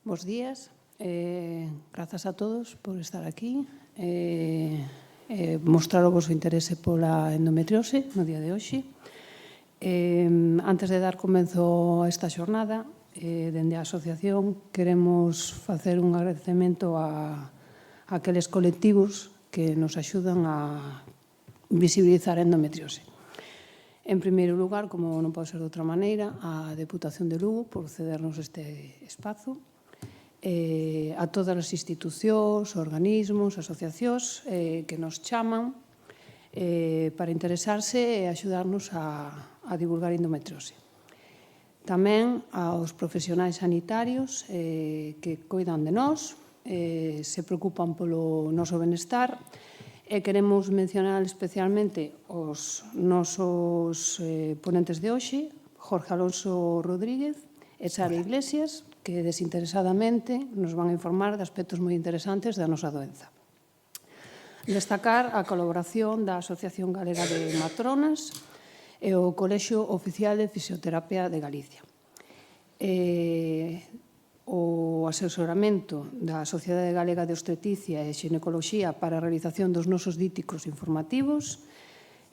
Bos días. Grazas a todos por estar aquí. Mostrar o vosso interese pola endometriose no día de hoxe. Antes de dar comenzo a esta xornada, dende a asociación queremos facer un agradecemento a aqueles colectivos que nos axudan a visibilizar a endometriose. En primeiro lugar, como non pode ser de outra maneira, a Deputación de Lugo por cedernos este espazo, a todas as institucións, organismos, asociacións que nos chaman para interesarse e axudarnos a divulgar endometriose. Tamén aos profesionais sanitarios que coidan de nós, se preocupan polo noso benestar, e queremos mencionar especialmente os nosos ponentes de hoxe, Jorge Alonso Rodríguez e Sara Iglesias, que desinteresadamente nos van a informar de aspectos moi interesantes da nosa doenza. Destacar a colaboración da Asociación Galega de Matronas e o Colexio Oficial de Fisioterapia de Galicia. O asesoramento da Sociedade Galega de Obstetricia e Xinecoloxía para a realización dos nosos díticos informativos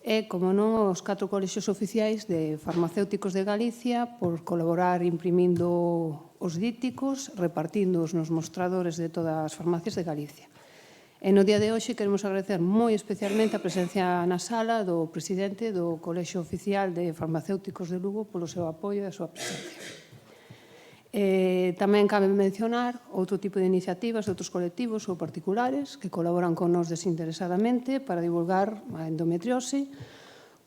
e, como non, os 4 colexios oficiais de farmacéuticos de Galicia por colaborar imprimindo os díticos, repartíndoos nos mostradores de todas as farmacias de Galicia. E no día de hoxe queremos agradecer moi especialmente a presencia na sala do presidente do Colexio Oficial de Farmacéuticos de Lugo polo seu apoio e a súa presencia. Tamén cabe mencionar outro tipo de iniciativas de outros colectivos ou particulares que colaboran con nós desinteresadamente para divulgar a endometriose,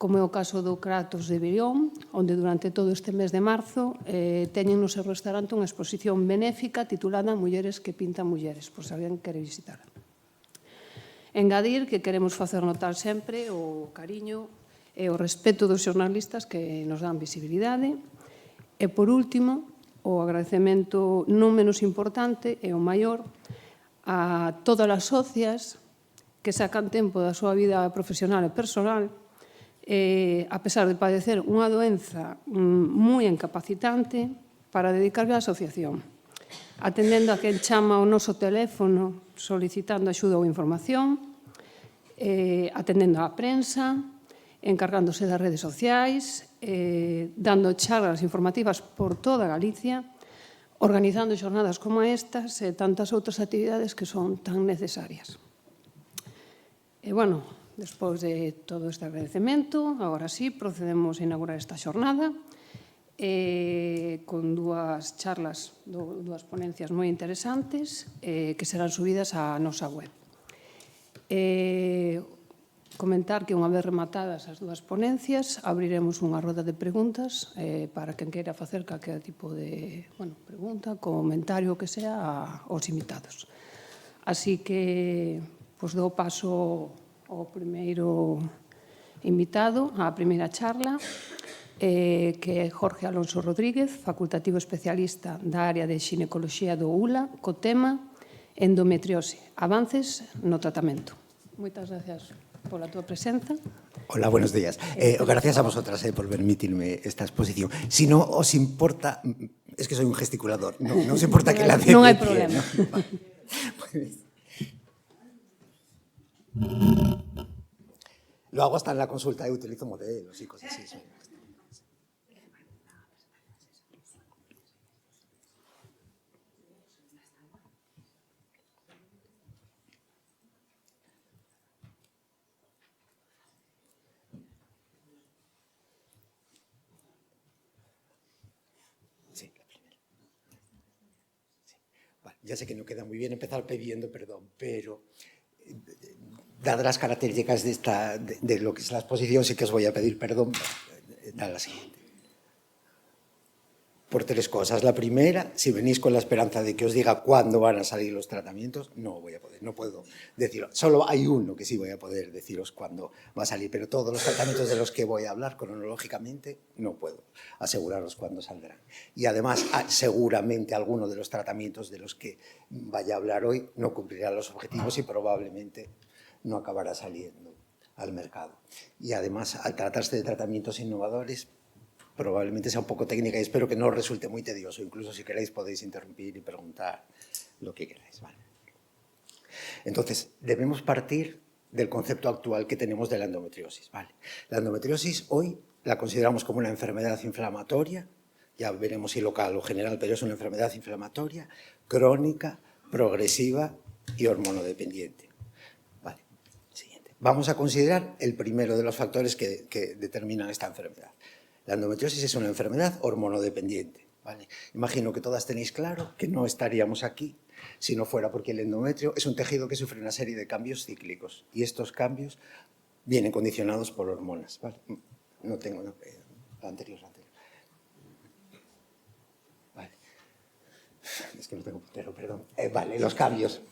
como é o caso do Kratos de Birión, onde durante todo este mes de marzo teñen no seu restaurante unha exposición benéfica titulada Mulleres que pintan mulleres, por se alguén quere visitar. Engadir que queremos facer notar sempre o cariño e o respeto dos xornalistas que nos dan visibilidade. E, por último, o agradecemento non menos importante e o maior a todas as socias que sacan tempo da súa vida profesional e personal a pesar de padecer unha doenza moi incapacitante para dedicarse á asociación, atendendo a quen chama ao noso teléfono solicitando axuda ou información, atendendo á prensa, encargándose das redes sociais, dando charlas informativas por toda Galicia, organizando xornadas como estas e tantas outras actividades que son tan necesarias. E, bueno, despois de todo este agradecemento, agora sí, procedemos a inaugurar esta xornada con dúas charlas, dúas ponencias moi interesantes que serán subidas á nosa web. Comentar que unha vez rematadas as dúas ponencias abriremos unha roda de preguntas para quen queira facer calquera tipo de pregunta, comentario, o que sea, aos invitados. Así que dou paso ao primeiro invitado, á primeira charla, que é Jorge Alonso Rodríguez, facultativo especialista da área de xinecoloxía do ULA, co tema endometriose, avances no tratamento. Moitas gracias pola túa presenza. Hola, buenos días. Gracias a vosotras por permitirme esta exposición. Si no os importa, es que soy un gesticulador, no os importa que la dé. Non hai problema. Lo hago hasta en la consulta, utilizo modelos y cosas así. Ya sé que no queda muy bien empezar pidiendo perdón, pero dadas las características de lo que es la exposición, sí que os voy a pedir perdón. Da la siguiente. Por 3 cosas. La primera, si venís con la esperanza de que os diga cuándo van a salir los tratamientos, no voy a poder, no puedo decirlo. Solo hay uno que sí voy a poder deciros cuándo va a salir, pero todos los tratamientos de los que voy a hablar cronológicamente no puedo aseguraros cuándo saldrán. Y además, seguramente alguno de los tratamientos de los que vaya a hablar hoy no cumplirá los objetivos y probablemente no acabará saliendo al mercado. Y además, al tratarse de tratamientos innovadores, probablemente sea un poco técnica y espero que no os resulte muy tedioso. Incluso si queréis podéis interrumpir y preguntar lo que queráis. ¿Vale? Entonces, debemos partir del concepto actual que tenemos de la endometriosis. ¿Vale? La endometriosis hoy la consideramos como una enfermedad inflamatoria, ya veremos si local o general, pero es una enfermedad inflamatoria, crónica, progresiva y hormonodependiente. Vale. Siguiente. Vamos a considerar el primero de los factores que determinan esta enfermedad. La endometriosis es una enfermedad hormonodependiente. ¿Vale? Imagino que todas tenéis claro que no estaríamos aquí si no fuera porque el endometrio es un tejido que sufre una serie de cambios cíclicos y estos cambios vienen condicionados por hormonas. ¿Vale? No tengo... No, la anterior. Vale. Es que no tengo puntero, perdón. Vale, los cambios.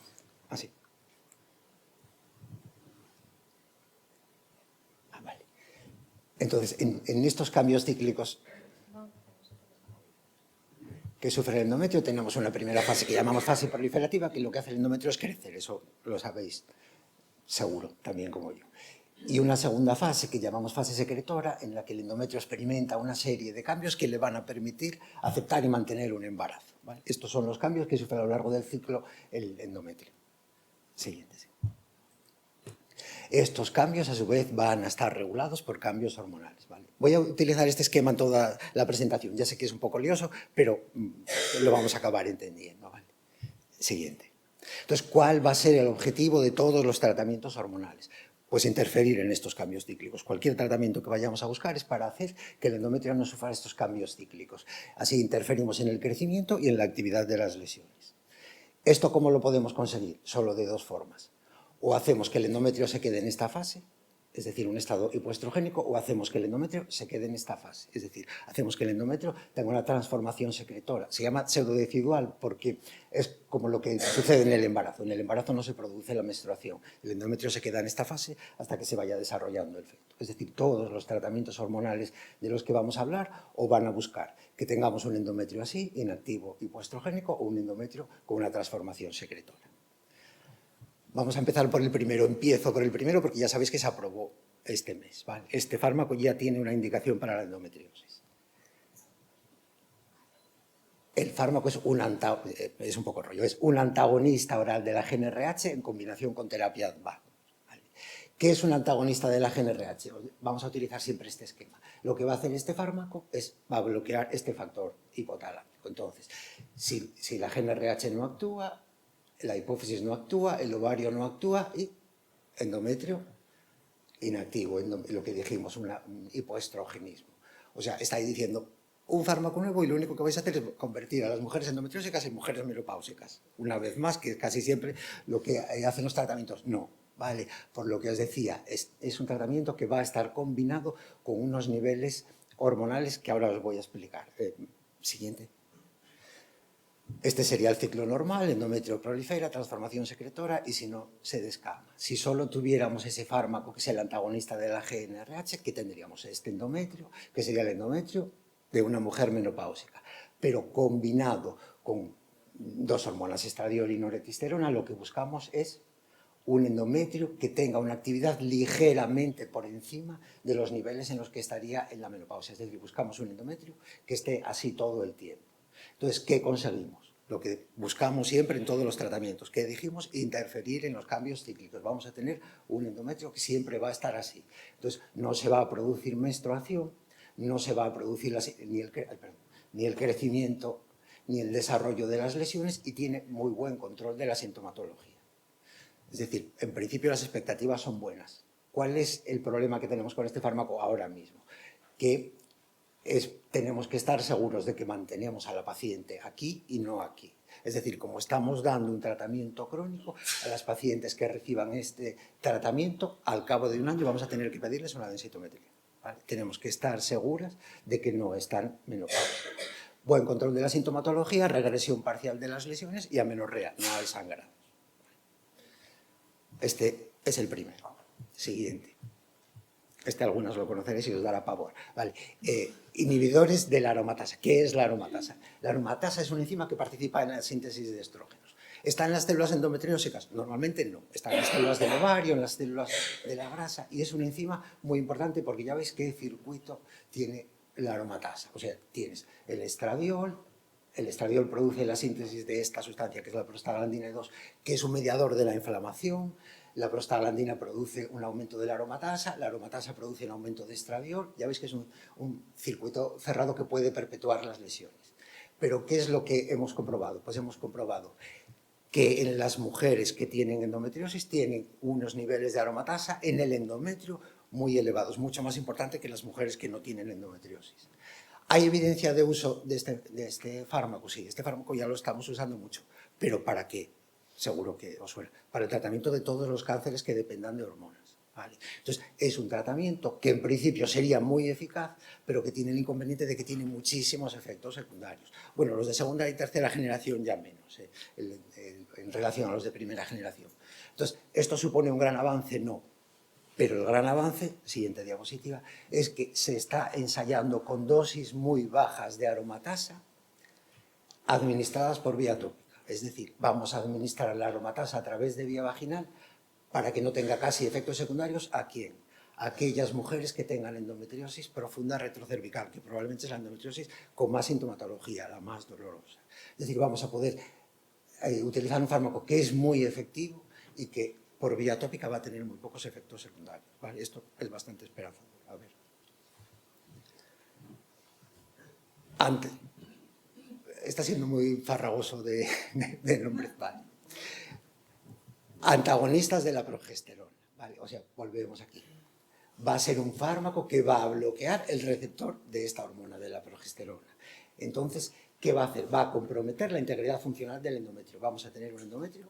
Así. Vale. Entonces, en estos cambios cíclicos que sufre el endometrio, tenemos una primera fase que llamamos fase proliferativa, que lo que hace el endometrio es crecer, eso lo sabéis seguro, también como yo. Y una segunda fase que llamamos fase secretora, en la que el endometrio experimenta una serie de cambios que le van a permitir aceptar y mantener un embarazo. ¿Vale? Estos son los cambios que sufre a lo largo del ciclo el endometrio. Siguiente. Sí. Estos cambios, a su vez, van a estar regulados por cambios hormonales. ¿Vale? Voy a utilizar este esquema en toda la presentación. Ya sé que es un poco lioso, pero lo vamos a acabar entendiendo. ¿Vale? Siguiente. Entonces, ¿cuál va a ser el objetivo de todos los tratamientos hormonales? Pues interferir en estos cambios cíclicos. Cualquier tratamiento que vayamos a buscar es para hacer que el endometrio no sufra estos cambios cíclicos. Así interferimos en el crecimiento y en la actividad de las lesiones. ¿Esto cómo lo podemos conseguir? Solo de dos formas. O hacemos que el endometrio se quede en esta fase, es decir, un estado hipoestrogénico, o hacemos que el endometrio se quede en esta fase, es decir, hacemos que el endometrio tenga una transformación secretora. Se llama pseudodecidual porque es como lo que sucede en el embarazo. En el embarazo no se produce la menstruación, el endometrio se queda en esta fase hasta que se vaya desarrollando el feto. Es decir, todos los tratamientos hormonales de los que vamos a hablar o van a buscar que tengamos un endometrio así, inactivo, hipoestrogénico, o un endometrio con una transformación secretora. Vamos a empezar por el primero. Empiezo por el primero porque ya sabéis que se aprobó este mes. ¿Vale? Este fármaco ya tiene una indicación para la endometriosis. El fármaco es un poco rollo, es un antagonista oral de la GnRH en combinación con terapia ADVA. ¿Vale? ¿Qué es un antagonista de la GnRH? Vamos a utilizar siempre este esquema. Lo que va a hacer este fármaco va a bloquear este factor hipotalámico. Entonces, si la GnRH no actúa, la hipófisis no actúa, el ovario no actúa y endometrio inactivo, lo que dijimos, un hipoestrogenismo. O sea, estáis diciendo un fármaco nuevo y lo único que vais a hacer es convertir a las mujeres endometriósicas en mujeres menopáusicas. Una vez más, que casi siempre lo que hacen los tratamientos. No, vale, por lo que os decía, es un tratamiento que va a estar combinado con unos niveles hormonales que ahora os voy a explicar. Siguiente. Este sería el ciclo normal, endometrio prolifera, transformación secretora y si no, se descama. Si solo tuviéramos ese fármaco que es el antagonista de la GnRH, ¿qué tendríamos? Este endometrio, que sería el endometrio de una mujer menopáusica, pero combinado con dos hormonas, estradiol y noretestosterona, lo que buscamos es un endometrio que tenga una actividad ligeramente por encima de los niveles en los que estaría en la menopausia. Es decir, buscamos un endometrio que esté así todo el tiempo. Entonces, ¿qué conseguimos? Lo que buscamos siempre en todos los tratamientos, que dijimos, interferir en los cambios cíclicos. Vamos a tener un endometrio que siempre va a estar así. Entonces, no se va a producir menstruación, no se va a producir ni el crecimiento ni el desarrollo de las lesiones y tiene muy buen control de la sintomatología. Es decir, en principio las expectativas son buenas. ¿Cuál es el problema que tenemos con este fármaco ahora mismo? Que tenemos que estar seguros de que mantenemos a la paciente aquí y no aquí. Es decir, como estamos dando un tratamiento crónico, a las pacientes que reciban este tratamiento, al cabo de un año vamos a tener que pedirles una densitometría. ¿Vale? Tenemos que estar seguras de que no están menopáusicas. Buen control de la sintomatología, regresión parcial de las lesiones y amenorrea, no hay sangrado. Este es el primero. Siguiente. Algunos lo conoceréis y os dará pavor. Vale. Inhibidores de la aromatasa. ¿Qué es la aromatasa? La aromatasa es una enzima que participa en la síntesis de estrógenos. ¿Está en las células endometriósicas? Normalmente no. Está en las células del ovario, en las células de la grasa y es una enzima muy importante porque ya veis qué circuito tiene la aromatasa. O sea, tienes el estradiol produce la síntesis de esta sustancia que es la prostaglandina 2, que es un mediador de la inflamación. La prostaglandina produce un aumento de la aromatasa produce un aumento de estradiol. Ya veis que es un circuito cerrado que puede perpetuar las lesiones. Pero ¿qué es lo que hemos comprobado? Pues hemos comprobado que en las mujeres que tienen endometriosis tienen unos niveles de aromatasa en el endometrio muy elevados, mucho más importante que las mujeres que no tienen endometriosis. ¿Hay evidencia de uso de este fármaco? Sí, este fármaco ya lo estamos usando mucho. ¿Pero para qué? Seguro que os suena. Para el tratamiento de todos los cánceres que dependan de hormonas. ¿Vale? Entonces, es un tratamiento que en principio sería muy eficaz, pero que tiene el inconveniente de que tiene muchísimos efectos secundarios. Bueno, los de segunda y tercera generación ya menos, en relación a los de primera generación. Entonces, ¿esto supone un gran avance? No. Pero el gran avance, siguiente diapositiva, es que se está ensayando con dosis muy bajas de aromatasa administradas por vía tópica. Es decir, vamos a administrar la aromatasa a través de vía vaginal para que no tenga casi efectos secundarios. ¿A quién? A aquellas mujeres que tengan endometriosis profunda retrocervical, que probablemente es la endometriosis con más sintomatología, la más dolorosa. Es decir, vamos a poder utilizar un fármaco que es muy efectivo y que por vía tópica va a tener muy pocos efectos secundarios. ¿Vale? Esto es bastante esperanzador. A ver. Está siendo muy farragoso de nombre. Vale. Antagonistas de la progesterona. Vale, o sea, volvemos aquí. Va a ser un fármaco que va a bloquear el receptor de esta hormona, de la progesterona. Entonces, ¿qué va a hacer? Va a comprometer la integridad funcional del endometrio. Vamos a tener un endometrio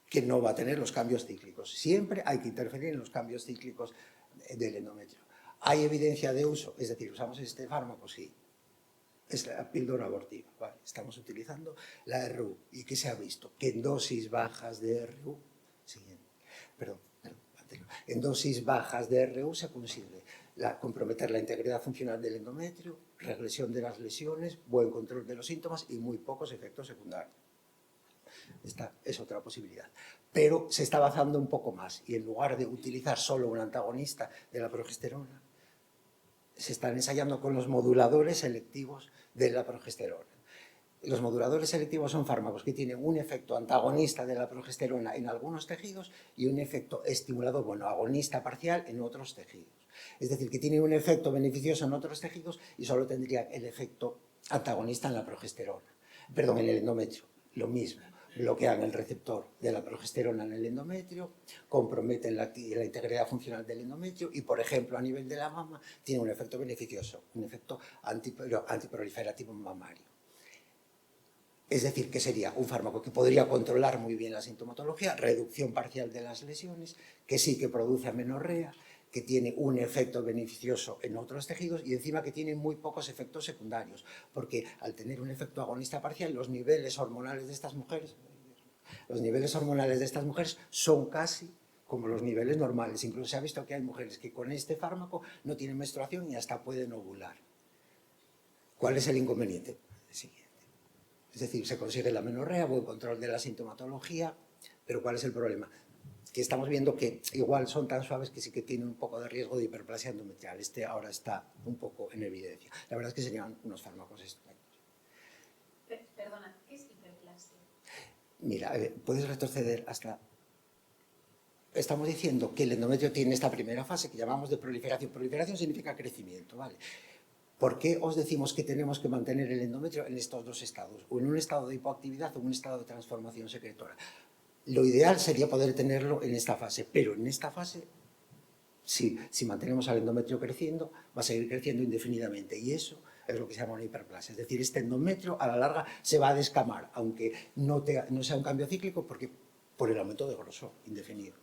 que no va a tener los cambios cíclicos. Siempre hay que interferir en los cambios cíclicos del endometrio. ¿Hay evidencia de uso? Es decir, ¿usamos este fármaco? Sí. Es la píldora abortiva. Vale. Estamos utilizando la RU. ¿Y qué se ha visto? Que en dosis bajas de RU, en dosis bajas de RU se consigue comprometer la integridad funcional del endometrio, regresión de las lesiones, buen control de los síntomas y muy pocos efectos secundarios. Esta es otra posibilidad. Pero se está avanzando un poco más y en lugar de utilizar solo un antagonista de la progesterona, se están ensayando con los moduladores selectivos de la progesterona. Los moduladores selectivos son fármacos que tienen un efecto antagonista de la progesterona en algunos tejidos y un efecto estimulador, bueno, agonista parcial en otros tejidos. Es decir, que tienen un efecto beneficioso en otros tejidos y solo tendrían el efecto antagonista en la progesterona. Perdón, en el endometrio. Lo mismo. Bloquean el receptor de la progesterona en el endometrio, comprometen la integridad funcional del endometrio y, por ejemplo, a nivel de la mama, tiene un efecto beneficioso, un efecto antiproliferativo mamario. Es decir, que sería un fármaco que podría controlar muy bien la sintomatología, reducción parcial de las lesiones, que sí que produce amenorrea, que tiene un efecto beneficioso en otros tejidos y encima que tiene muy pocos efectos secundarios, porque al tener un efecto agonista parcial, los niveles hormonales de estas mujeres son casi como los niveles normales. Incluso se ha visto que hay mujeres que con este fármaco no tienen menstruación y hasta pueden ovular. ¿Cuál es el inconveniente? Sí. Es decir, se consigue la amenorrea, buen control de la sintomatología, pero ¿cuál es el problema? Que estamos viendo que igual son tan suaves que sí que tienen un poco de riesgo de hiperplasia endometrial. Este ahora está un poco en evidencia. La verdad es que serían unos fármacos estupendos. Perdona, ¿qué es hiperplasia? Mira, puedes retroceder hasta... Estamos diciendo que el endometrio tiene esta primera fase que llamamos de proliferación. Proliferación significa crecimiento, ¿vale? ¿Por qué os decimos que tenemos que mantener el endometrio en estos dos estados? O en un estado de hipoactividad o en un estado de transformación secretora. Lo ideal sería poder tenerlo en esta fase, pero en esta fase, si mantenemos al endometrio creciendo, va a seguir creciendo indefinidamente. Y eso es lo que se llama una hiperplasia. Es decir, este endometrio a la larga se va a descamar, aunque no sea un cambio cíclico, porque por el aumento de grosor indefinido.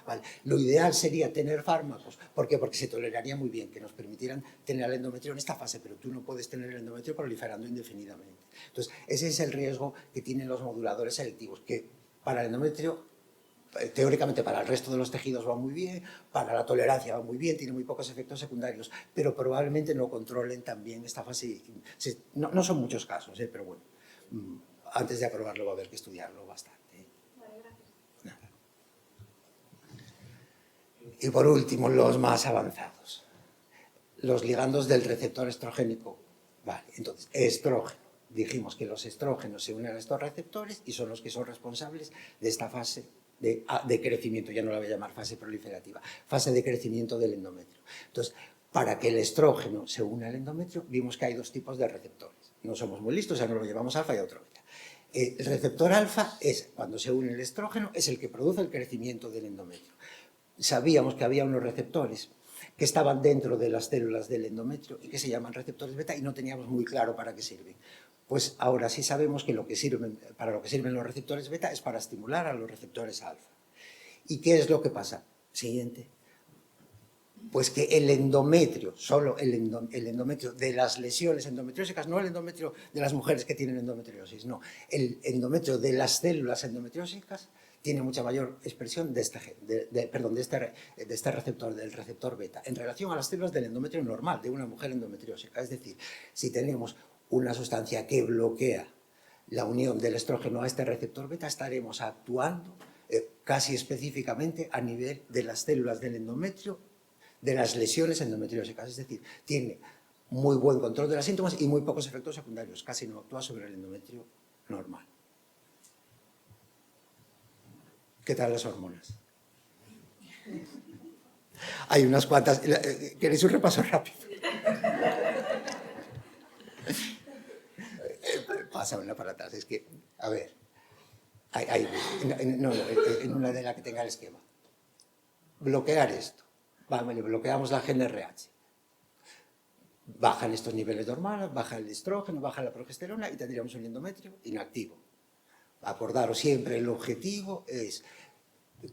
¿Vale? Lo ideal sería tener fármacos. ¿Por qué? Porque se toleraría muy bien que nos permitieran tener el endometrio en esta fase, pero tú no puedes tener el endometrio proliferando indefinidamente. Entonces, ese es el riesgo que tienen los moduladores selectivos, que para el endometrio, teóricamente para el resto de los tejidos va muy bien, para la tolerancia va muy bien, tiene muy pocos efectos secundarios, pero probablemente no controlen también esta fase. No son muchos casos, pero bueno, antes de aprobarlo va a haber que estudiarlo bastante. Y por último, los más avanzados. los ligandos del receptor estrogénico. Vale, entonces, estrógeno. Dijimos que los estrógenos se unen a estos receptores y son los que son responsables de esta fase de crecimiento, ya no la voy a llamar fase proliferativa, fase de crecimiento del endometrio. Entonces, para que el estrógeno se una al endometrio, vimos que hay dos tipos de receptores. No somos muy listos, ya no lo llevamos alfa y otro beta. El receptor alfa es, cuando se une el estrógeno, es el que produce el crecimiento del endometrio. Sabíamos que había unos receptores que estaban dentro de las células del endometrio y que se llaman receptores beta y no teníamos muy claro para qué sirven. Pues ahora sí sabemos que para lo que sirven los receptores beta es para estimular a los receptores alfa. ¿Y qué es lo que pasa? Siguiente. Pues que el endometrio, solo el endometrio de las lesiones endometriósicas, no el endometrio de las mujeres que tienen endometriosis, no, el endometrio de las células endometriósicas tiene mucha mayor expresión de este receptor, del receptor beta, en relación a las células del endometrio normal, de una mujer endometriósica. Es decir, si tenemos una sustancia que bloquea la unión del estrógeno a este receptor beta, estaremos actuando casi específicamente a nivel de las células del endometrio de las lesiones endometriósicas. Es decir, tiene muy buen control de los síntomas y muy pocos efectos secundarios, casi no actúa sobre el endometrio normal. ¿Qué tal las hormonas? Hay unas cuantas. ¿Queréis un repaso rápido? Pásamela para atrás. Es que, a ver, en una de las que tenga el esquema. Bloquear esto. Vale, bloqueamos la GnRH. Bajan estos niveles normales, baja el estrógeno, baja la progesterona y tendríamos un endometrio inactivo. Acordaros siempre, el objetivo es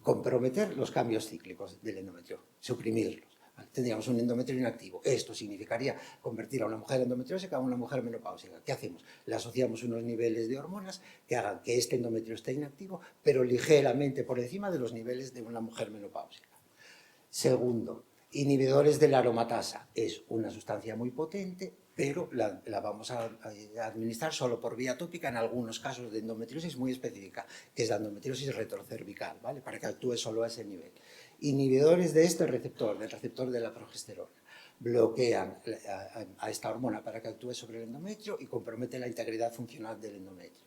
comprometer los cambios cíclicos del endometrio, suprimirlos. ¿Vale? Tendríamos un endometrio inactivo. Esto significaría convertir a una mujer endometriósica a una mujer menopáusica. ¿Qué hacemos? Le asociamos unos niveles de hormonas que hagan que este endometrio esté inactivo, pero ligeramente por encima de los niveles de una mujer menopáusica. Segundo, inhibidores de la aromatasa. Es una sustancia muy potente, pero la vamos a administrar solo por vía tópica en algunos casos de endometriosis muy específica, que es la endometriosis retrocervical, ¿vale? Para que actúe solo a ese nivel. Inhibidores de este receptor, del receptor de la progesterona, bloquean a esta hormona para que actúe sobre el endometrio y comprometen la integridad funcional del endometrio.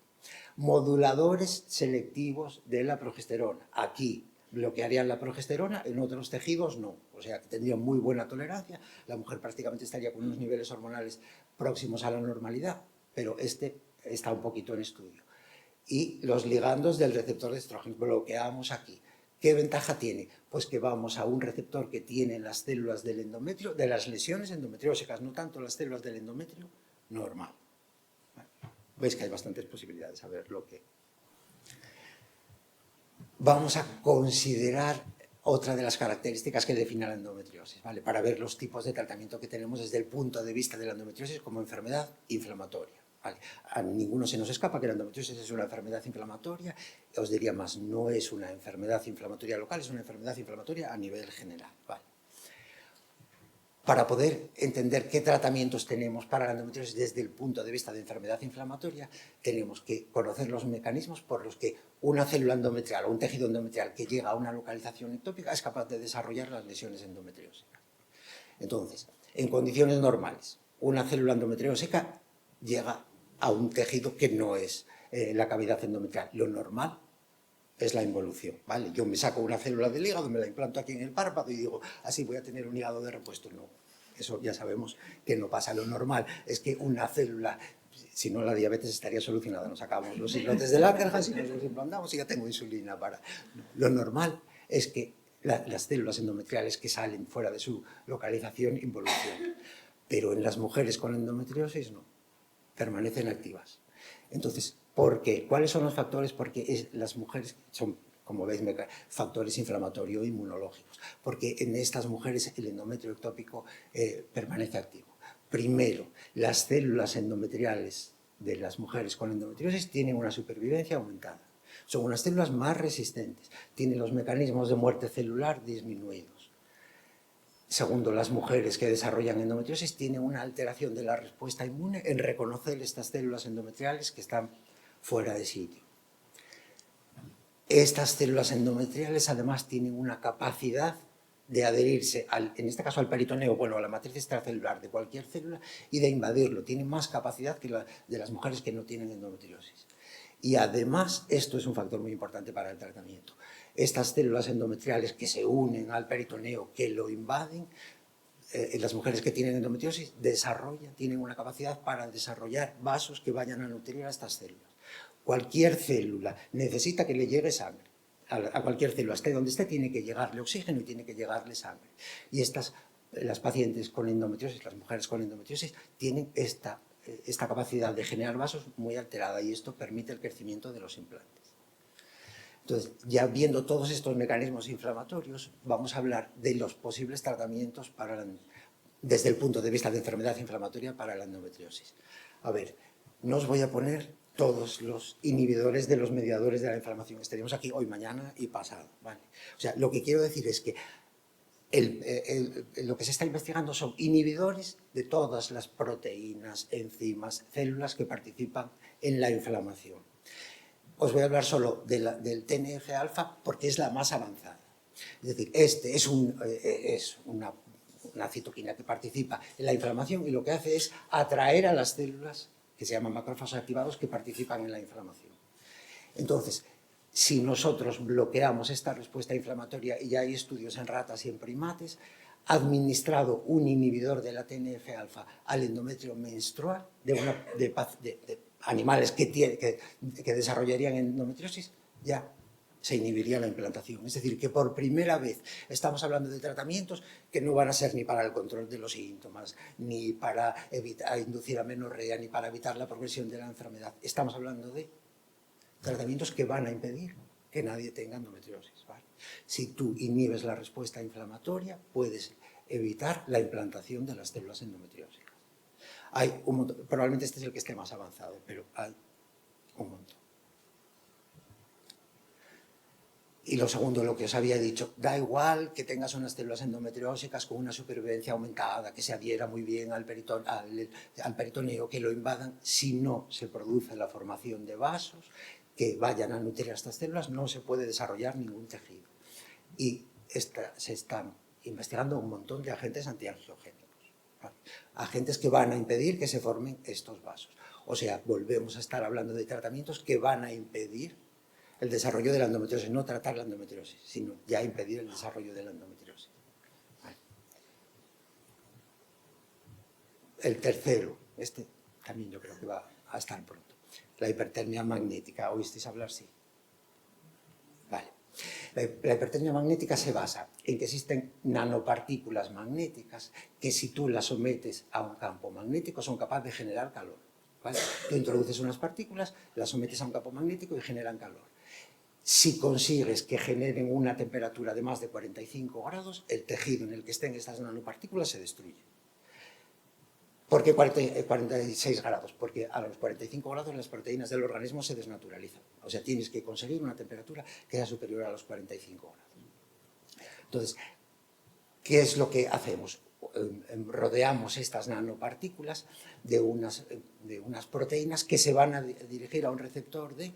Moduladores selectivos de la progesterona. Aquí bloquearían la progesterona, en otros tejidos no. O sea, que tendrían muy buena tolerancia, la mujer prácticamente estaría con unos niveles hormonales próximos a la normalidad, pero este está un poquito en estudio. Y los ligandos del receptor de estrógeno, bloqueamos aquí. ¿Qué ventaja tiene? Pues que vamos a un receptor que tiene las células del endometrio, de las lesiones endometriósicas, no tanto las células del endometrio normal. Bueno, veis que hay bastantes posibilidades a ver lo que... Vamos a considerar otra de las características que define la endometriosis, ¿vale? Para ver los tipos de tratamiento que tenemos desde el punto de vista de la endometriosis como enfermedad inflamatoria. ¿Vale? A ninguno se nos escapa que la endometriosis es una enfermedad inflamatoria. Os diría más, no es una enfermedad inflamatoria local, es una enfermedad inflamatoria a nivel general. ¿Vale? Para poder entender qué tratamientos tenemos para la endometriosis desde el punto de vista de enfermedad inflamatoria, tenemos que conocer los mecanismos por los que una célula endometrial o un tejido endometrial que llega a una localización ectópica es capaz de desarrollar las lesiones endometriósicas. Entonces, en condiciones normales, una célula endometriósica llega a un tejido que no es la cavidad endometrial. Lo normal es la involución, ¿vale? Yo me saco una célula del hígado, me la implanto aquí en el párpado y digo, así voy a tener un hígado de repuesto. No, eso ya sabemos que no pasa. Lo normal es que una célula, si no la diabetes estaría solucionada, nos sacamos los islotes de Langerhans y nos los implantamos y ya tengo insulina para... Lo normal es que las células endometriales que salen fuera de su localización involucionan. Pero en las mujeres con endometriosis no, permanecen activas. Entonces, ¿por qué? ¿Cuáles son los factores? Porque las mujeres son, como veis, factores inflamatorio-inmunológicos. Porque en estas mujeres el endometrio ectópico permanece activo. Primero, las células endometriales de las mujeres con endometriosis tienen una supervivencia aumentada. Son unas células más resistentes. Tienen los mecanismos de muerte celular disminuidos. Segundo, las mujeres que desarrollan endometriosis tienen una alteración de la respuesta inmune en reconocer estas células endometriales que están fuera de sitio. Estas células endometriales además tienen una capacidad de adherirse, en este caso al peritoneo, bueno, a la matriz extracelular de cualquier célula y de invadirlo. Tiene más capacidad que la de las mujeres que no tienen endometriosis. Y además, esto es un factor muy importante para el tratamiento. Estas células endometriales que se unen al peritoneo, que lo invaden, las mujeres que tienen endometriosis tienen una capacidad para desarrollar vasos que vayan a nutrir a estas células. Cualquier célula necesita que le llegue sangre. A cualquier célula, esté donde esté, tiene que llegarle oxígeno y tiene que llegarle sangre. Y las pacientes con endometriosis, las mujeres con endometriosis, tienen esta capacidad de generar vasos muy alterada y esto permite el crecimiento de los implantes. Entonces, ya viendo todos estos mecanismos inflamatorios, vamos a hablar de los posibles tratamientos desde el punto de vista de enfermedad inflamatoria para la endometriosis. A ver, no os voy a poner todos los inhibidores de los mediadores de la inflamación. Estaremos aquí hoy, mañana y pasado, ¿vale? O sea, lo que quiero decir es que lo que se está investigando son inhibidores de todas las proteínas, enzimas, células que participan en la inflamación. Os voy a hablar solo del TNF-alfa porque es la más avanzada. Es decir, este es una citoquina que participa en la inflamación y lo que hace es atraer a las células que se llaman macrófagos activados que participan en la inflamación. Entonces, si nosotros bloqueamos esta respuesta inflamatoria, y ya hay estudios en ratas y en primates, administrado un inhibidor de la TNF-alfa al endometrio menstrual de animales que desarrollarían endometriosis, ya se inhibiría la implantación. Es decir, que por primera vez estamos hablando de tratamientos que no van a ser ni para el control de los síntomas, ni para inducir amenorrea, ni para evitar la progresión de la enfermedad. Estamos hablando de tratamientos que van a impedir que nadie tenga endometriosis, ¿vale? Si tú inhibes la respuesta inflamatoria, puedes evitar la implantación de las células endometriósicas. Hay un montón, probablemente este es el que esté más avanzado, pero hay un montón. Y lo segundo, lo que os había dicho, da igual que tengas unas células endometriósicas con una supervivencia aumentada, que se adhiera muy bien al peritoneo, que lo invadan, si no se produce la formación de vasos que vayan a nutrir a estas células, no se puede desarrollar ningún tejido. Y se están investigando un montón de agentes antiangiogénicos, ¿vale? Agentes que van a impedir que se formen estos vasos. O sea, volvemos a estar hablando de tratamientos que van a impedir el desarrollo de la endometriosis, no tratar la endometriosis, sino ya impedir el desarrollo de la endometriosis. Vale. El tercero, este también yo creo que va a estar pronto. La hipertermia magnética. ¿Oísteis hablar? Sí. Vale. La hipertermia magnética se basa en que existen nanopartículas magnéticas que si tú las sometes a un campo magnético son capaces de generar calor, ¿vale? Tú introduces unas partículas, las sometes a un campo magnético y generan calor. Si consigues que generen una temperatura de más de 45 grados, el tejido en el que estén estas nanopartículas se destruye. ¿Por qué 46 grados? Porque a los 45 grados las proteínas del organismo se desnaturalizan. O sea, tienes que conseguir una temperatura que sea superior a los 45 grados. Entonces, ¿qué es lo que hacemos? Rodeamos estas nanopartículas de unas proteínas que se van a dirigir a un receptor de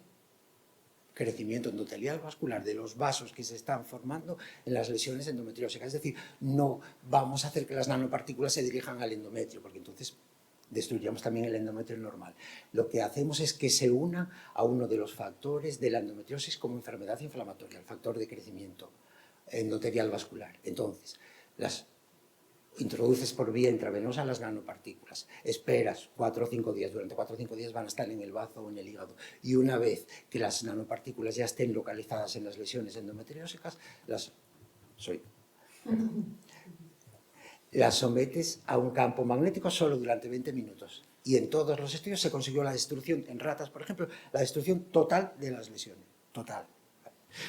crecimiento endotelial vascular, de los vasos que se están formando en las lesiones endometriósicas. Es decir, no vamos a hacer que las nanopartículas se dirijan al endometrio, porque entonces destruiríamos también el endometrio normal. Lo que hacemos es que se una a uno de los factores de la endometriosis como enfermedad inflamatoria, el factor de crecimiento endotelial vascular. Entonces, introduces por vía intravenosa las nanopartículas, esperas 4 o 5 días, durante 4 o 5 días van a estar en el bazo o en el hígado, y una vez que las nanopartículas ya estén localizadas en las lesiones endometriósicas, las sometes a un campo magnético solo durante 20 minutos. Y en todos los estudios se consiguió la destrucción, en ratas, por ejemplo, la destrucción total de las lesiones, total.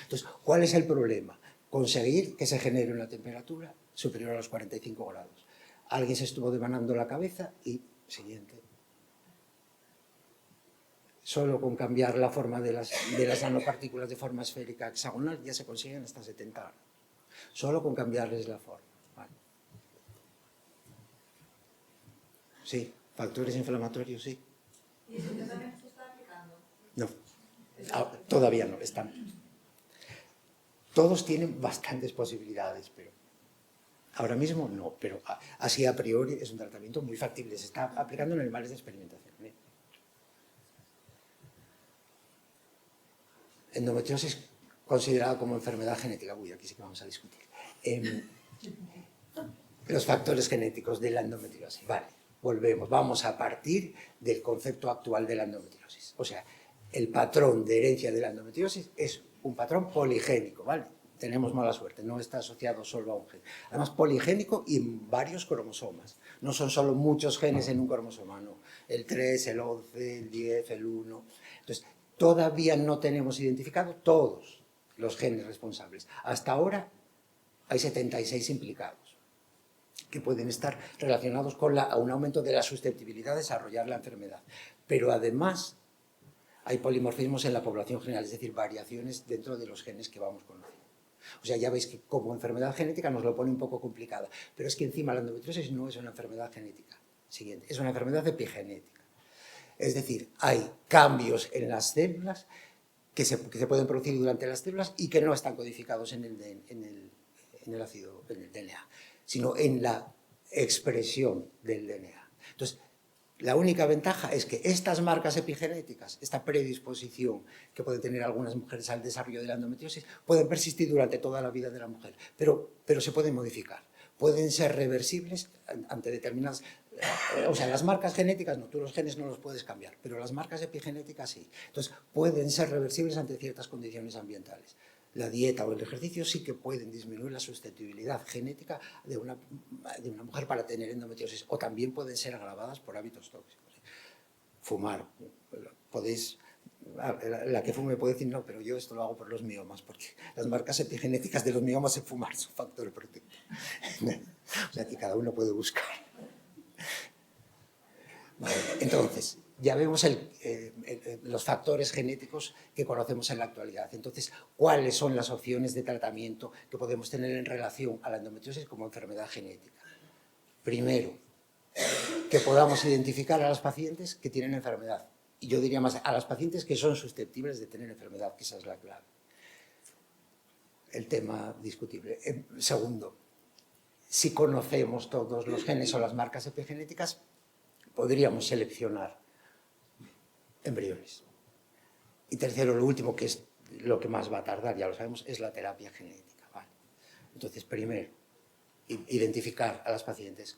Entonces, ¿cuál es el problema? Conseguir que se genere una temperatura superior a los 45 grados. Alguien se estuvo devanando la cabeza y, siguiente, solo con cambiar la forma de las nanopartículas de forma esférica hexagonal ya se consiguen hasta 70 grados. Solo con cambiarles la forma. ¿Vale? Sí, factores inflamatorios, sí. ¿Y eso también se está aplicando? No, todavía no, están. Todos tienen bastantes posibilidades, pero Ahora mismo no, pero así a priori es un tratamiento muy factible. Se está aplicando en animales de experimentación. Endometriosis considerada como enfermedad genética. Uy, aquí sí que vamos a discutir. Los factores genéticos de la endometriosis. Vale, volvemos. Vamos a partir del concepto actual de la endometriosis. O sea, el patrón de herencia de la endometriosis es un patrón poligénico, ¿vale? Tenemos mala suerte, no está asociado solo a un gen. Además, poligénico y en varios cromosomas. No son solo muchos genes en un cromosoma, no. El 3, el 11, el 10, el 1. Entonces, todavía no tenemos identificado todos los genes responsables. Hasta ahora hay 76 implicados que pueden estar relacionados con un aumento de la susceptibilidad de desarrollar la enfermedad. Pero además hay polimorfismos en la población general, es decir, variaciones dentro de los genes que vamos conociendo. O sea, ya veis que como enfermedad genética nos lo pone un poco complicada, pero es que encima la endometriosis no es una enfermedad genética. Siguiente, es una enfermedad epigenética. Es decir, hay cambios en las células que se pueden producir durante las células y que no están codificados en el DNA, sino en la expresión del DNA. Entonces, la única ventaja es que estas marcas epigenéticas, esta predisposición que pueden tener algunas mujeres al desarrollo de la endometriosis, pueden persistir durante toda la vida de la mujer, pero se pueden modificar. Pueden ser reversibles ante determinadas... O sea, las marcas genéticas no, tú los genes no los puedes cambiar, pero las marcas epigenéticas sí. Entonces, pueden ser reversibles ante ciertas condiciones ambientales. La dieta o el ejercicio sí que pueden disminuir la susceptibilidad genética de una mujer para tener endometriosis, o también pueden ser agravadas por hábitos tóxicos. Fumar, podéis... La que fume puede decir, no, pero yo esto lo hago por los miomas, porque las marcas epigenéticas de los miomas en fumar son factor protector. O sea, que cada uno puede buscar. Vale, entonces, ya vemos los factores genéticos que conocemos en la actualidad. Entonces, ¿cuáles son las opciones de tratamiento que podemos tener en relación a la endometriosis como enfermedad genética? Primero, que podamos identificar a las pacientes que tienen enfermedad. Y yo diría más, a las pacientes que son susceptibles de tener enfermedad, que esa es la clave. El tema discutible. Segundo, si conocemos todos los genes o las marcas epigenéticas, podríamos seleccionar embriones. Y tercero, lo último, que es lo que más va a tardar, ya lo sabemos, es la terapia genética. ¿Vale? Entonces, primero, identificar a las pacientes.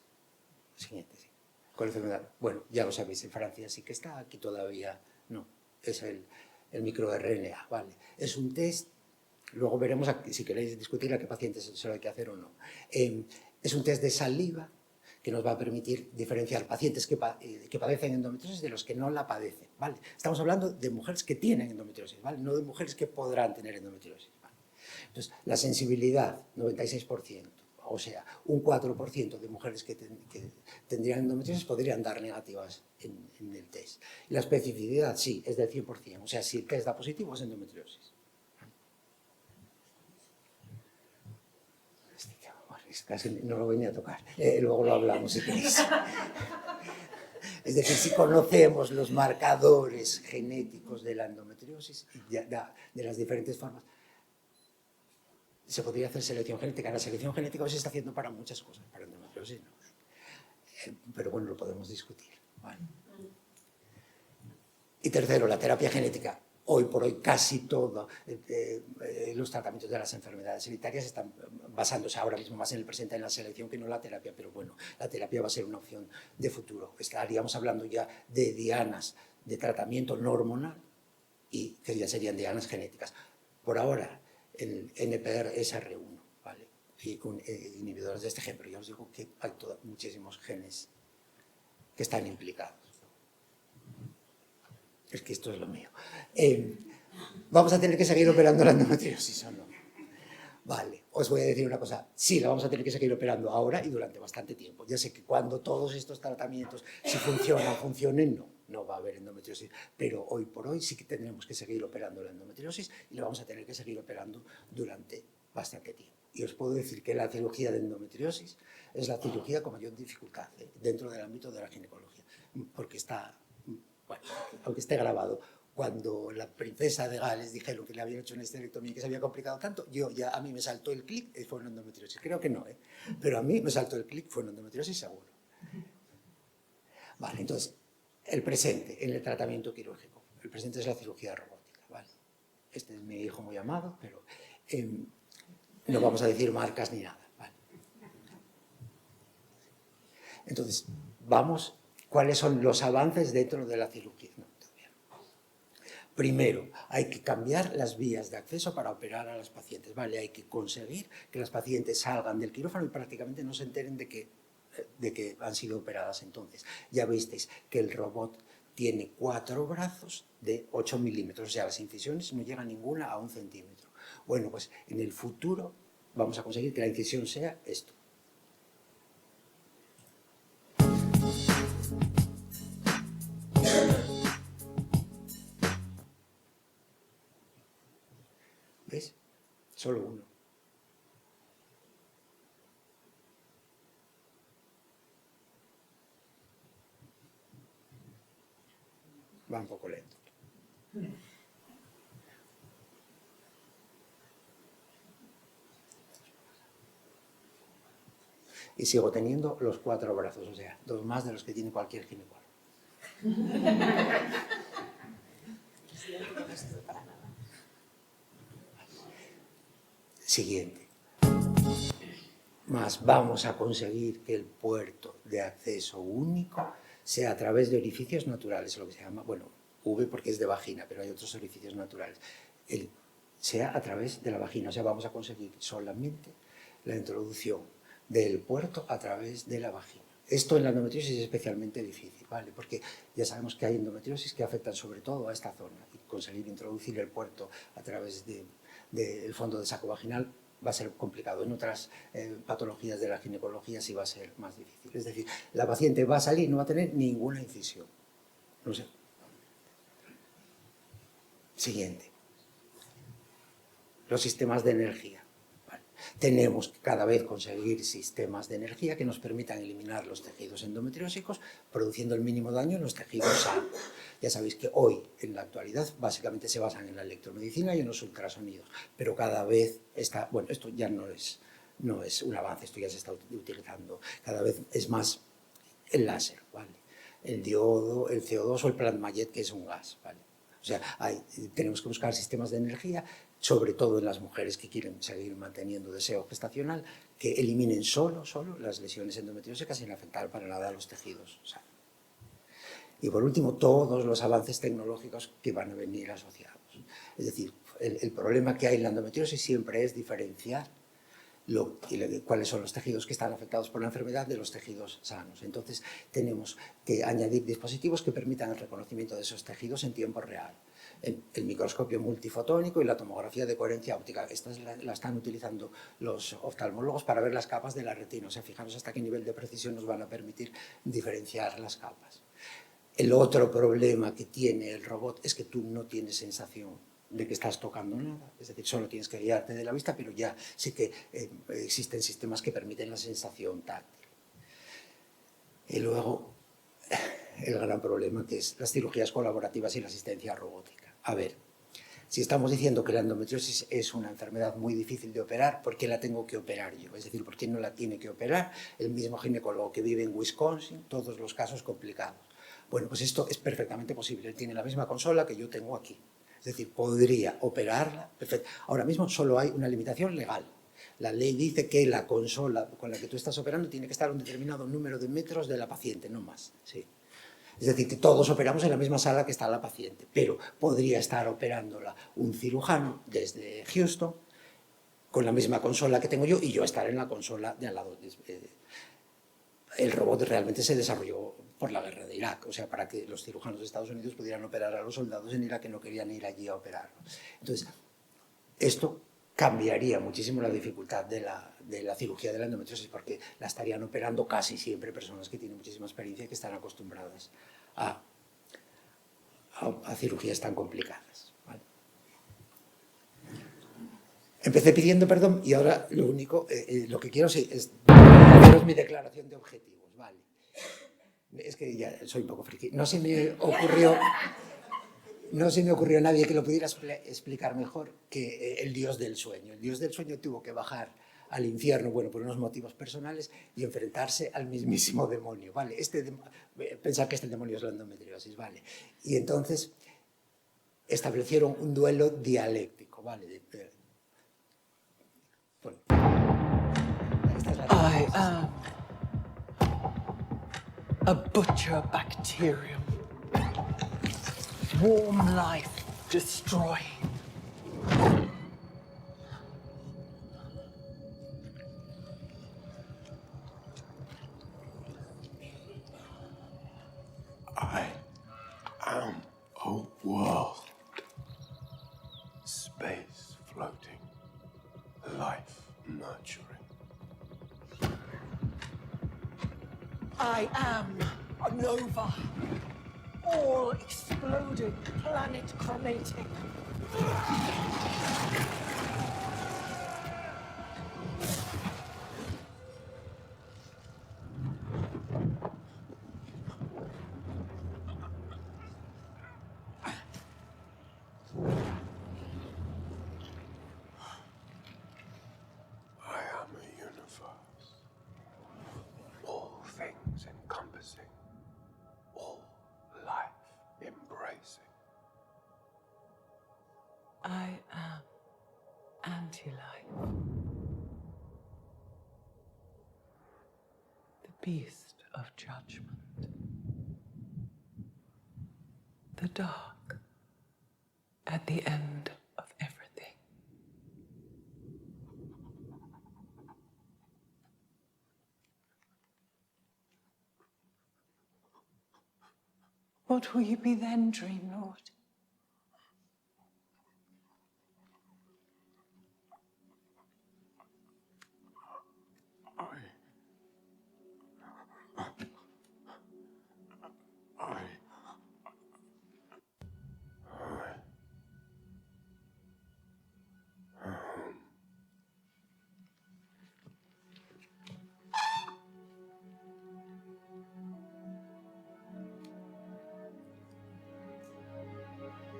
Siguiente, sí. Con enfermedad. Bueno, ya lo sabéis, en Francia sí que está, aquí todavía no. Es el microRNA, ¿vale? Es un test, luego veremos si queréis discutir a qué pacientes se lo hay que hacer o no. Es un test de saliva que nos va a permitir diferenciar pacientes que padecen endometriosis de los que no la padecen, ¿vale? Estamos hablando de mujeres que tienen endometriosis, ¿vale? No de mujeres que podrán tener endometriosis, ¿vale? Entonces, la sensibilidad, 96%, o sea, un 4% de mujeres que tendrían endometriosis podrían dar negativas en el test. Y la especificidad, sí, es del 100%, o sea, si el test da positivo es endometriosis. Casi no lo venía a tocar, luego lo hablamos si queréis. Es decir, si conocemos los marcadores genéticos de la endometriosis, de las diferentes formas, se podría hacer selección genética. La selección genética hoy se está haciendo para muchas cosas, para endometriosis no. Pero bueno, lo podemos discutir. ¿Vale? Y tercero, la terapia genética. Hoy por hoy casi todos los tratamientos de las enfermedades hereditarias están basándose ahora mismo más en el presente en la selección que no en la terapia, pero bueno, la terapia va a ser una opción de futuro. Estaríamos hablando ya de dianas de tratamiento no hormonal y que ya serían dianas genéticas. Por ahora, el NPR-SR1, ¿vale? Y con inhibidores de este gen, pero ya os digo que hay muchísimos genes que están implicados. Es que esto es lo mío. ¿Vamos a tener que seguir operando la endometriosis o no? Vale, os voy a decir una cosa. Sí, la vamos a tener que seguir operando ahora y durante bastante tiempo. Ya sé que cuando todos estos tratamientos, si funcionen, no va a haber endometriosis. Pero hoy por hoy sí que tendremos que seguir operando la endometriosis y la vamos a tener que seguir operando durante bastante tiempo. Y os puedo decir que la cirugía de endometriosis es la cirugía con mayor dificultad dentro del ámbito de la ginecología. Porque está... Bueno, aunque esté grabado, cuando la princesa de Gales dijeron que le habían hecho una histerectomía y que se había complicado tanto, a mí me saltó el clic y fue una endometriosis. Creo que no, pero a mí me saltó el clic, fue una endometriosis seguro. Vale, entonces, el presente en el tratamiento quirúrgico. El presente es la cirugía robótica, ¿vale? Este es mi hijo muy amado, pero no vamos a decir marcas ni nada, ¿vale? Entonces, ¿cuáles son los avances dentro de la cirugía? No, todavía no. Primero, hay que cambiar las vías de acceso para operar a las pacientes, ¿vale? Hay que conseguir que las pacientes salgan del quirófano y prácticamente no se enteren de que han sido operadas entonces. Ya visteis que el robot tiene 4 brazos de 8 milímetros, o sea, las incisiones no llegan ninguna a 1 centímetro. Bueno, pues en el futuro vamos a conseguir que la incisión sea esto. ¿Ves? Solo uno. Va un poco lento. Y sigo teniendo los 4 brazos, o sea, 2 más de los que tiene cualquier ginecólogo. Siguiente. Más vamos a conseguir que el puerto de acceso único sea a través de orificios naturales, lo que se llama, bueno, V porque es de vagina, pero hay otros orificios naturales. Sea a través de la vagina, o sea, vamos a conseguir solamente la introducción del puerto a través de la vagina. Esto en la endometriosis es especialmente difícil, ¿vale? Porque ya sabemos que hay endometriosis que afectan sobre todo a esta zona y conseguir introducir el puerto a través del fondo del saco vaginal va a ser complicado. En otras patologías de la ginecología sí va a ser más difícil. Es decir, la paciente va a salir y no va a tener ninguna incisión. No sé. Siguiente. Los sistemas de energía. Vale. Tenemos que cada vez conseguir sistemas de energía que nos permitan eliminar los tejidos endometriósicos, produciendo el mínimo daño en los tejidos sanos. Ya sabéis que hoy, en la actualidad, básicamente se basan en la electromedicina y en los ultrasonidos, pero cada vez está, bueno, esto ya no es un avance, esto ya se está utilizando, cada vez es más el láser, ¿vale? El diodo, el CO2 o el plasmayet, que es un gas, ¿vale? O sea, tenemos que buscar sistemas de energía, sobre todo en las mujeres que quieren seguir manteniendo deseo gestacional, que eliminen solo las lesiones endometriósicas sin afectar para nada a los tejidos sanos. Y por último, todos los avances tecnológicos que van a venir asociados. Es decir, el problema que hay en la endometriosis siempre es diferenciar cuáles son los tejidos que están afectados por la enfermedad de los tejidos sanos. Entonces, tenemos que añadir dispositivos que permitan el reconocimiento de esos tejidos en tiempo real. El microscopio multifotónico y la tomografía de coherencia óptica. Estas la están utilizando los oftalmólogos para ver las capas de la retina. O sea, fijaros hasta qué nivel de precisión nos van a permitir diferenciar las capas. El otro problema que tiene el robot es que tú no tienes sensación de que estás tocando nada, es decir, solo tienes que guiarte de la vista, pero ya sí que existen sistemas que permiten la sensación táctil. Y luego, el gran problema que es las cirugías colaborativas y la asistencia robótica. A ver, si estamos diciendo que la endometriosis es una enfermedad muy difícil de operar, ¿por qué la tengo que operar yo? Es decir, ¿por qué no la tiene que operar el mismo ginecólogo que vive en Wisconsin? Todos los casos complicados. Bueno, pues esto es perfectamente posible. Él tiene la misma consola que yo tengo aquí. Es decir, podría operarla perfecto. Ahora mismo solo hay una limitación legal. La ley dice que la consola con la que tú estás operando tiene que estar a un determinado número de metros de la paciente, no más. Sí. Es decir, que todos operamos en la misma sala que está la paciente, pero podría estar operándola un cirujano desde Houston con la misma consola que tengo yo y yo estar en la consola de al lado. El robot realmente se desarrolló por la guerra de Irak, o sea, para que los cirujanos de Estados Unidos pudieran operar a los soldados en Irak que no querían ir allí a operar. Entonces, esto cambiaría muchísimo la dificultad de la cirugía de la endometriosis, porque la estarían operando casi siempre personas que tienen muchísima experiencia y que están acostumbradas a cirugías tan complicadas. ¿Vale? Empecé pidiendo perdón y ahora lo único, lo que quiero es daros mi declaración de objetivos, ¿vale? Es que ya soy un poco friki. No se me ocurrió No se me ocurrió a nadie que lo pudiera explicar mejor que el dios del sueño. El dios del sueño tuvo que bajar al infierno, bueno, por unos motivos personales, y enfrentarse al mismísimo demonio, ¿vale? Pensar que este demonio es la endometriosis, ¿vale? Y entonces establecieron un duelo dialéctico, ¿vale? Bueno, esta es la I am a butcher bacterium. Warm life destroying. I am a world. Space floating. Life nurturing. I am a nova. All exploding, planet chromating. I am a universe. All things encompassing. All life embracing. I am anti-life. The beast of judgment. The dark at the end of everything. What will you be then, Dream Lord?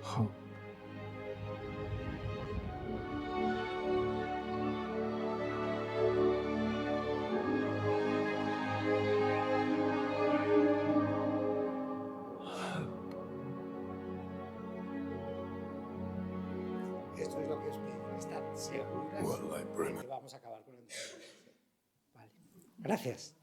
Hope. Esto es lo que os pido, estar seguras Well, I bring de que vamos a acabar con el... Vale. Gracias.